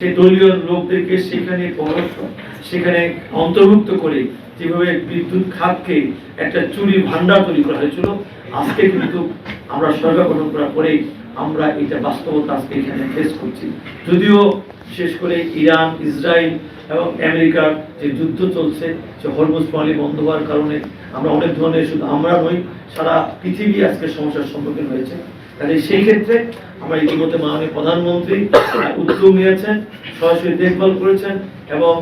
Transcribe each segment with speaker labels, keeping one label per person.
Speaker 1: সেই দলীয় লোকদেরকে সেখানে অন্তর্ভুক্ত করে যেভাবে বিদ্যুৎ খাতকে একটা চুরি ভান্ডার তৈরি করা হয়েছিল, আজকে কিন্তু আমরা সরকার গঠন করার পরে আমরা এটা বাস্তবতা আজকে এখানে ফেস করছি। যদিও বিশেষ করে ইরান, ইসরায়েল এবং আমেরিকার যে যুদ্ধ চলছে, সে হরমুজ প্রণালী বন্ধ হওয়ার কারণে আমরা অনেক ধরনের, শুধু আমরা নই, সারা পৃথিবী আজকে সমস্যার সম্মুখীন হয়েছে। তাহলে সেই ক্ষেত্রে আমরা ইতিমধ্যে মাননীয় প্রধানমন্ত্রী উদ্যোগ নিয়েছেন, সরাসরি দেখভাল করেছেন এবং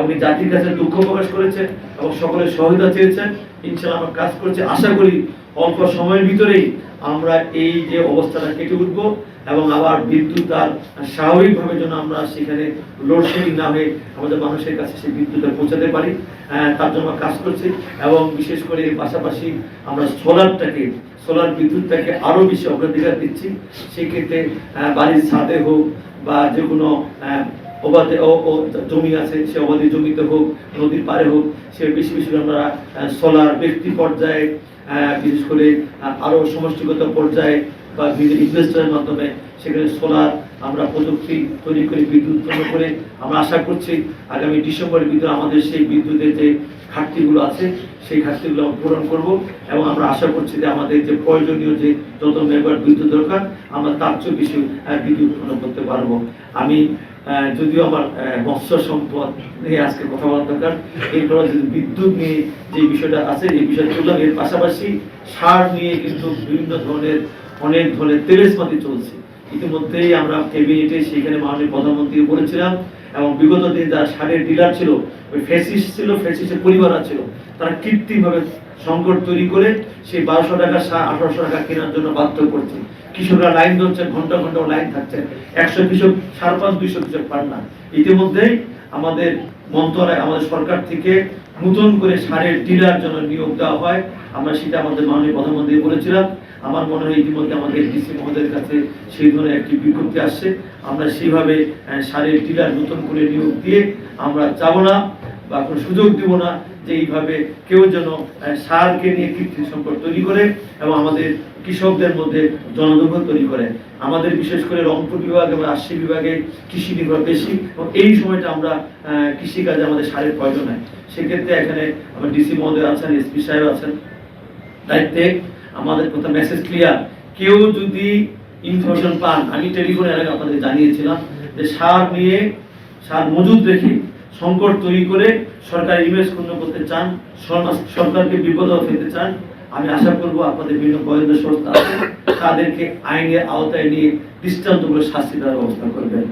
Speaker 1: উনি জাতির কাছে দুঃখ প্রকাশ করেছেন এবং সকলের সহায়তা চেয়েছেন। ইনশাআল্লাহ আমরা কাজ করছি, আশা করি অল্প সময়ের ভিতরেই আমরা এই যে অবস্থাটা কেটে উঠবো এবং আবার বিদ্যুৎ আর স্বাভাবিকভাবে যেন আমরা সেখানে লোডশেডিং না হয়ে আমাদের মানুষের কাছে সেই বিদ্যুৎটা পৌঁছাতে পারি, তার জন্য কাজ করছি। এবং বিশেষ করে পাশাপাশি আমরা সোলার বিদ্যুৎটাকে আরো বেশি অগ্রাধিকার দিচ্ছি। সেই ক্ষেত্রে বাড়ির ছাদে হোক বা যে কোনো অবাধে জমি আছে, সে অবাধে জমিতে হোক, নদীর পাড়ে হোক, সে বেশি বেশি আমরা সোলার ব্যক্তি পর্যায়ে, বিশেষ করে আরো সমষ্টিগত পর্যায়ে বা বিভিন্ন ইনভেস্টরের মাধ্যমে সেখানে সোলার আমরা প্রযুক্তি তৈরি করে বিদ্যুৎ উৎপন্ন করে আমরা আশা করছি আগামী ডিসেম্বরের ভিতরে আমাদের সেই বিদ্যুতের যে ঘাটতিগুলো আছে সেই ঘাটতিগুলো পূরণ করব এবং আমরা আশা করছি যে আমাদের যে প্রয়োজনীয় যে যত মেগাওয়াট বিদ্যুৎ দরকার আমরা তার চেয়ে বেশি বিদ্যুৎ উৎপন্ন করতে পারবো। আমি যদিও আমার মৎস্য সম্পদ নিয়ে আজকে কথা বলা দরকার, এরপরে বিদ্যুৎ নিয়ে যে বিষয়টা আছে এই বিষয়টা তুললাম। এর পাশাপাশি সার নিয়ে কিন্তু বিভিন্ন ধরনের অনেক ধরনের তেলেসমাতি চলছে। ইতিমধ্যেই আমরা ক্যাবিনেটে সেখানে মাননীয় প্রধানমন্ত্রী বলেছিলাম এবং বিগত দিনে যারা সারের ডিলার ছিল, ওই ফ্যাসিস্ট ছিল, ফ্যাসিস্টের পরিবার ছিল, তারা কৃত্রিমভাবে সংকট তৈরি করে সেই 1200 টাকা সার 1800 টাকা কেনার জন্য বাধ্য করছে। কৃষকরা লাইন ধরছে, ঘন্টা ঘন্টা লাইন থাকছে, 100 কৃষক সার পান, 200 কৃষক পান না। ইতিমধ্যেই আমাদের মন্ত্রণালয়, আমাদের সরকার থেকে নতুন করে সারের ডিলার জন্য নিয়োগ দেওয়া হয়, আমরা সেটা আমাদের মাননীয় প্রধানমন্ত্রী বলেছিলাম। আমার মনে হয় ইতিমধ্যে আমাদের ডিসি মহোদয়ের কাছে সেই ধরনের একটি বিজ্ঞপ্তি আসছে। আমরা সেইভাবে সারের ডিলার নতুন করে নিয়োগ দিয়ে আমরা যাবো না বা কোনো সুযোগ দিব না যে এইভাবে কেউ যেন সারকে নিয়ে কৃত্রিম সংকট তৈরি করে এবং আমাদের কৃষকদের মধ্যে জনদুর্ভোগ তৈরি করে। আমাদের বিশেষ করে রংপুর বিভাগ এবং রাজশাহী বিভাগে কৃষি নির্ভর বেশি এবং এই সময়টা আমরা কৃষিকাজে আমাদের সারের প্রয়োজন হয়। সেক্ষেত্রে এখানে আমার ডিসি মহোদয় আছেন, এসপি সাহেব আছেন দায়িত্বে। আমাদের কথা মেসেজ ক্লিয়ার, কেউ যদি ইনফরমেশন পান, আমি টেলিফোনে এর আগে আপনাদের জানিয়েছিলাম যে সার মজুদ রেখে সংকট তৈরি করে সরকার ইমেজ ক্ষুণ্ণ করতে চান, সরকারকে বিপদ ফেলতে চান, আমি আশা করবো আপনাদের বিভিন্ন গোয়েন্দা সংস্থা আছে তাদেরকে আইনের আওতায় নিয়ে দৃষ্টান্তমূলক শাস্তি দেওয়ার ব্যবস্থা করবেন।